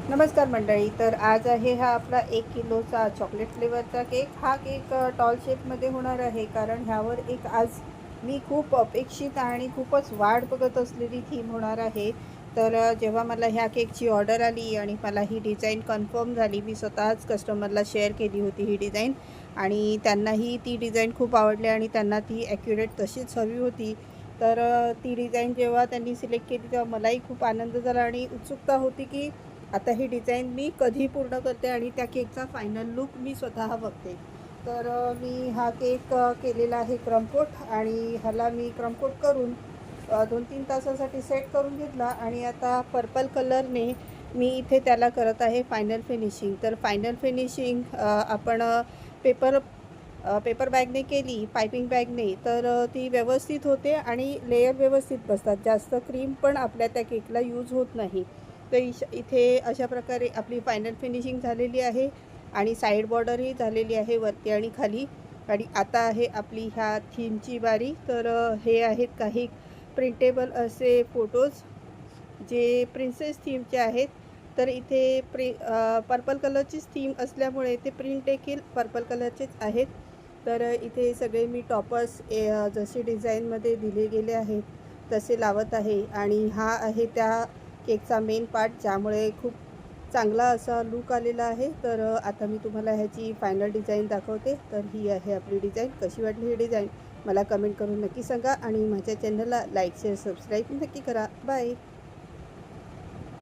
नमस्कार मंडळी. तर आज आहे हा आपला 1 किलोचा चॉकलेट फ्लेवरचा केक. हा केक टॉल शेपमध्ये होणार आहे, कारण ह्यावर एक आज मी खूप अपेक्षित आणि खूपच वाट बघत असलेली थीम होणार आहे. तर जेव्हा मला ह्या केकची ऑर्डर आली आणि मला ही डिझाईन कन्फर्म झाली, मी स्वतःच कस्टमरला शेअर केली होती ही डिझाईन आणि त्यांनाही ती डिझाईन खूप आवडली आणि त्यांना ती ॲक्युरेट तशीच हवी होती. तर ती डिझाईन जेव्हा त्यांनी सिलेक्ट केली तेव्हा मलाही खूप आनंद झाला आणि उत्सुकता होती की आता ही डिझाईन मी कधी पूर्ण करते आणि त्या केकचा फायनल लूक मी स्वतः बघते. तर मी हा केक केलेला आहे क्रमकोट आणि ह्याला मी क्रमकोट करून 2-3 तासासाठी सेट करून घेतला आणि आता पर्पल कलरने मी इथे त्याला करत आहे फायनल फिनिशिंग. तर फायनल फिनिशिंग आपण पेपर बॅगने केली, पायपिंग बॅगने, तर ती व्यवस्थित होते आणि लेयर व्यवस्थित बसतात. जास्त क्रीम पण आपल्या त्या केकला यूज होत नाही. तर इथे अशा प्रकारे आपली फायनल फिनिशिंग झालेली आहे आणि साईड बॉर्डरही झालेली आहे वरती आणि खाली. आणि आता आहे आपली ह्या थीमची बारी. तर हे आहेत काही प्रिंटेबल असे फोटोज जे प्रिन्सेस थीमचे आहेत. तर इथे पर्पल कलरचीच थीम असल्यामुळे ते प्रिंट देखील पर्पल कलरचेच आहेत. तर इथे सगळे मी टॉपर्स जसे डिझाईनमध्ये दिले गेले आहेत तसे लावत आहे आणि हा आहे त्या केकचा मेन पार्ट, ज्यामुळे खूप चांगला असा लूक आलेला आहे. तर आता मी तुम्हाला ह्याची फायनल डिझाईन दाखवते. तर ही आहे आपली डिझाईन. कशी वाटली ही डिझाईन मला कमेंट करून नक्की सांगा आणि माझ्या चॅनलला लाईक शेअर सबस्क्राईब नक्की करा. बाय.